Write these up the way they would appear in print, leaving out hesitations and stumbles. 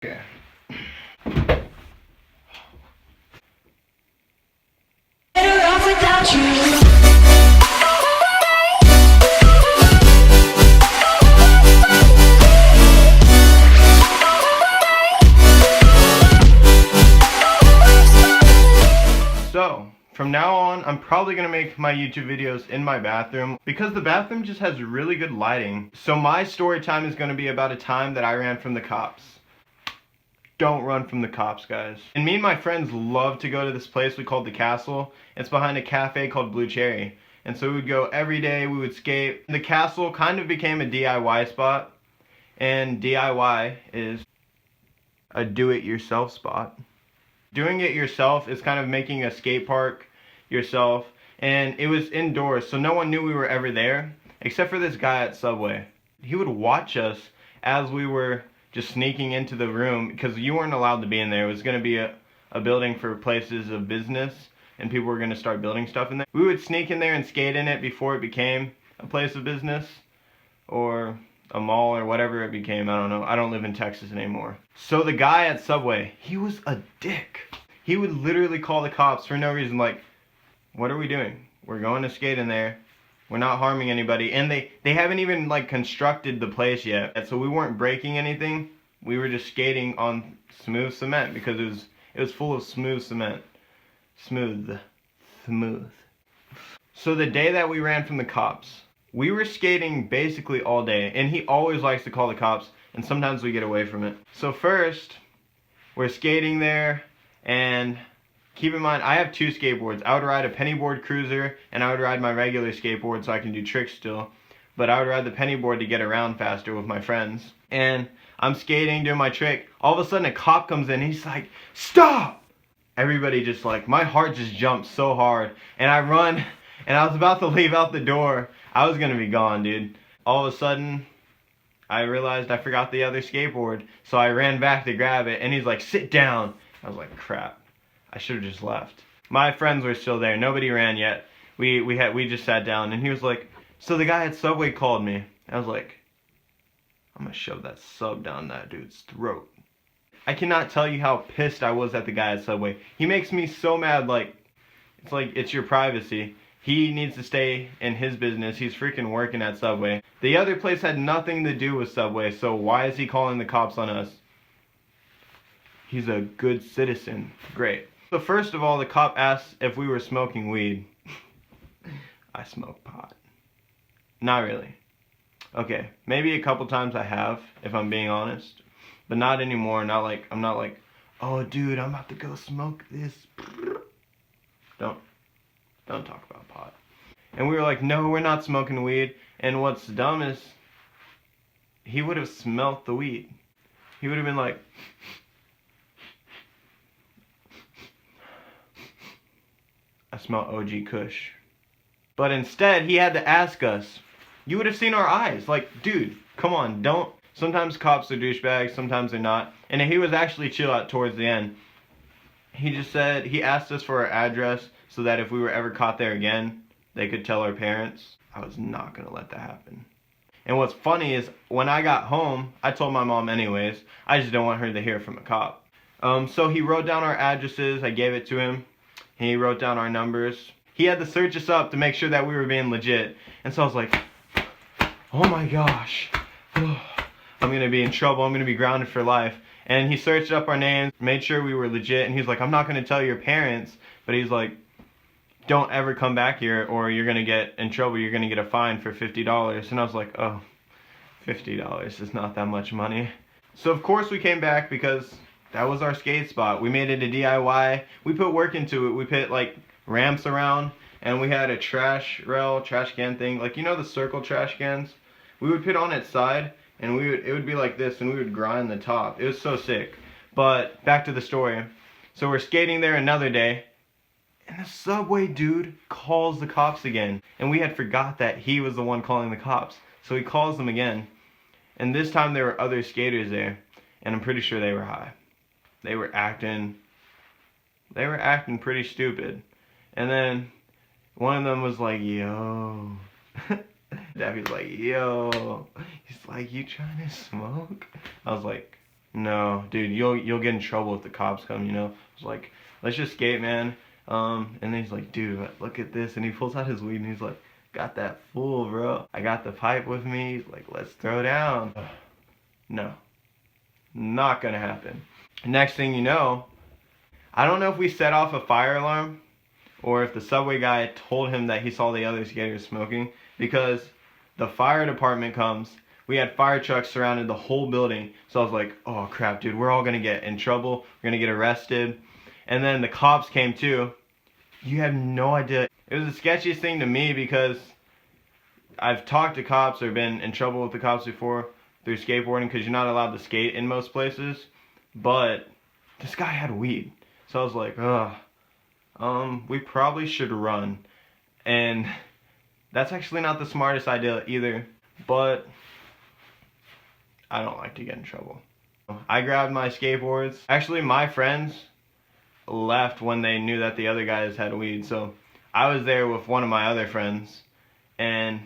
Okay. Better off without you. So, from now on, I'm probably going to make my YouTube videos in my bathroom because the bathroom just has really good lighting. So my story time is going to be about a time that I ran from the cops. Don't run from the cops, guys. And me and my friends love to go to this place we called the Castle. It's behind a cafe called Blue Cherry. And so we would go every day, we would skate. The Castle kind of became a DIY spot. And DIY is a do-it-yourself spot. Doing it yourself is kind of making a skate park yourself, and it was indoors, so no one knew we were ever there, except for this guy at Subway. He would watch us as we were just sneaking into the room, because you weren't allowed to be in there. It was going to be a building for places of business, and people were going to start building stuff in there. We would sneak in there and skate in it before it became a place of business, or a mall or whatever it became. I don't know. I don't live in Texas anymore. So the guy at Subway, he was a dick. He would literally call the cops for no reason, like, what are we doing? We're going to skate in there. We're not harming anybody. And they haven't even like constructed the place yet. So we weren't breaking anything. We were just skating on smooth cement because it was full of smooth cement. Smooth. So the day that we ran from the cops, we were skating basically all day, and he always likes to call the cops, and sometimes we get away from it. So first, we're skating there, and keep in mind, I have two skateboards. I would ride a pennyboard cruiser, and I would ride my regular skateboard so I can do tricks still. But I would ride the pennyboard to get around faster with my friends. And I'm skating, doing my trick. All of a sudden, a cop comes in, and he's like, "Stop!" Everybody just like, my heart just jumped so hard. And I run, and I was about to leave out the door. I was gonna be gone, dude. All of a sudden, I realized I forgot the other skateboard. So I ran back to grab it, and he's like, "Sit down." I was like, crap. I should have just left. My friends were still there. Nobody ran yet. We just sat down, and he was like, "So the guy at Subway called me." I was like, I'm gonna shove that sub down that dude's throat. I cannot tell you how pissed I was at the guy at Subway. He makes me so mad, like it's your privacy. He needs to stay in his business. He's freaking working at Subway. The other place had nothing to do with Subway, so why is he calling the cops on us? He's a good citizen. Great. So first of all, the cop asked if we were smoking weed. I smoke pot. Not really. Okay, maybe a couple times I have, if I'm being honest. But not anymore. I'm not like, "Oh dude, I'm about to go smoke this." Don't talk about pot. And we were like, "No, we're not smoking weed." And what's dumb is, he would have smelt the weed. He would have been like, "I smell OG Kush." But instead, he had to ask us. You would have seen our eyes. Like, dude, come on, don't. Sometimes cops are douchebags, sometimes they're not. And he was actually chill out towards the end. He just said, he asked us for our address so that if we were ever caught there again, they could tell our parents. I was not going to let that happen. And what's funny is, when I got home, I told my mom anyways. I just don't want her to hear from a cop. So he wrote down our addresses. I gave it to him. He wrote down our numbers. He had to search us up to make sure that we were being legit. And so I was like, oh my gosh. I'm going to be in trouble. I'm going to be grounded for life. And he searched up our names, made sure we were legit. And he's like, "I'm not going to tell your parents." But he's like, "Don't ever come back here or you're going to get in trouble. You're going to get a fine for $50. And I was like, oh, $50 is not that much money. So of course we came back because that was our skate spot. We made it a DIY. We put work into it. We put like ramps around, and we had a trash can thing. Like, you know the circle trash cans? We would put on its side, and it would be like this, and we would grind the top. It was so sick. But back to the story. So we're skating there another day, and the Subway dude calls the cops again. And we had forgot that he was the one calling the cops. So he calls them again. And this time there were other skaters there, and I'm pretty sure they were high. They were acting pretty stupid. And then one of them was like, "Yo." Daffy's like, "Yo." He's like, "You trying to smoke?" I was like, No, dude, you'll get in trouble if the cops come, you know. It's like, let's just skate, man. And then he's like, dude, look at this, and he pulls out his weed and he's like, got that full, bro. I got the pipe with me. He's like, let's throw down. No, not gonna happen. Next thing you know, I don't know if we set off a fire alarm or if the subway guy told him that he saw the other skaters smoking, because the fire department comes. We had fire trucks surrounded the whole building. So I was like, oh crap, dude, we're all gonna get in trouble. We're gonna get arrested. And then the cops came too. You have no idea. It was the sketchiest thing to me because I've talked to cops or been in trouble with the cops before through skateboarding because you're not allowed to skate in most places. But this guy had weed. So I was like, we probably should run. And that's actually not the smartest idea either. But I don't like to get in trouble. I grabbed my skateboards. Actually, my friends left when they knew that the other guys had weed. So I was there with one of my other friends. And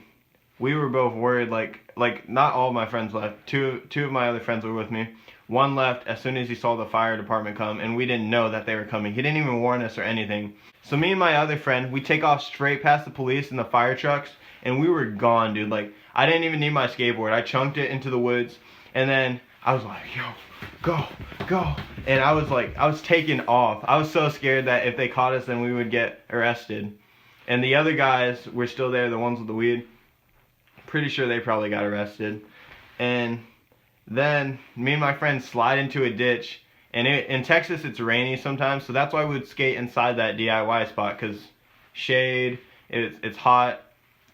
we were both worried, like not all of my friends left. Two of my other friends were with me. One left as soon as he saw the fire department come, and we didn't know that they were coming. He didn't even warn us or anything. So me and my other friend, we take off straight past the police and the fire trucks, and we were gone, dude. Like, I didn't even need my skateboard. I chunked it into the woods, and then I was like, yo, go, go. And I was taking off. I was so scared that if they caught us, then we would get arrested. And the other guys were still there, the ones with the weed. Pretty sure they probably got arrested. And then me and my friends slide into a ditch, and in Texas it's rainy sometimes, so that's why we would skate inside that DIY spot, because shade, it's hot,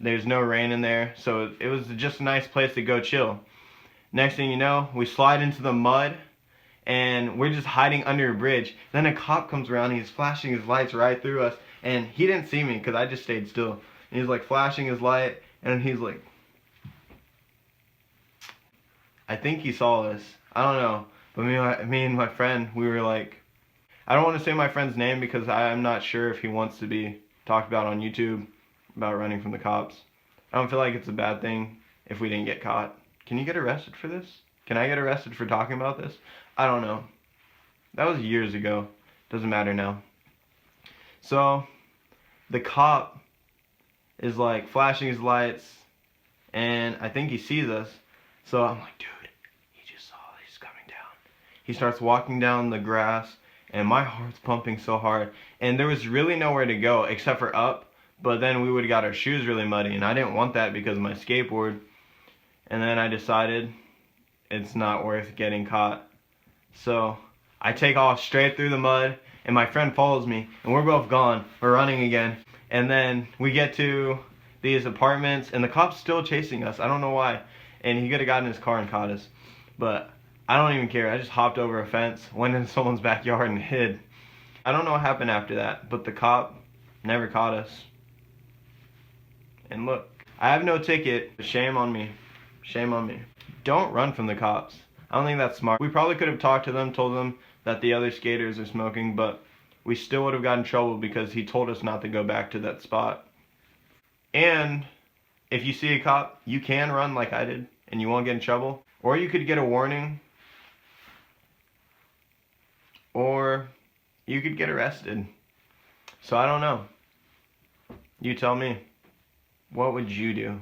there's no rain in there, so it was just a nice place to go chill. Next thing you know, we slide into the mud, and we're just hiding under a bridge. Then a cop comes around, and he's flashing his lights right through us, and he didn't see me because I just stayed still. And he's like flashing his light, and he's like, I think he saw us. I don't know. But me and my friend, we were like, I don't want to say my friend's name because I'm not sure if he wants to be talked about on YouTube about running from the cops. I don't feel like it's a bad thing if we didn't get caught. Can you get arrested for this? Can I get arrested for talking about this? I don't know. That was years ago. Doesn't matter now. So, the cop is like flashing his lights, and I think he sees us. So I'm like, dude, he's coming down. He starts walking down the grass, and my heart's pumping so hard. And there was really nowhere to go except for up, but then we would have got our shoes really muddy, and I didn't want that because of my skateboard. And then I decided it's not worth getting caught. So I take off straight through the mud, and my friend follows me, and we're both gone. We're running again. And then we get to these apartments, and the cop's still chasing us. I don't know why. And he could have gotten in his car and caught us. But I don't even care. I just hopped over a fence, went into someone's backyard, and hid. I don't know what happened after that, but the cop never caught us. And look, I have no ticket. Shame on me. Shame on me. Don't run from the cops. I don't think that's smart. We probably could have talked to them, told them that the other skaters are smoking, but we still would have gotten in trouble because he told us not to go back to that spot. And if you see a cop, you can run like I did, and you won't get in trouble. Or you could get a warning. Or you could get arrested. So I don't know. You tell me. What would you do?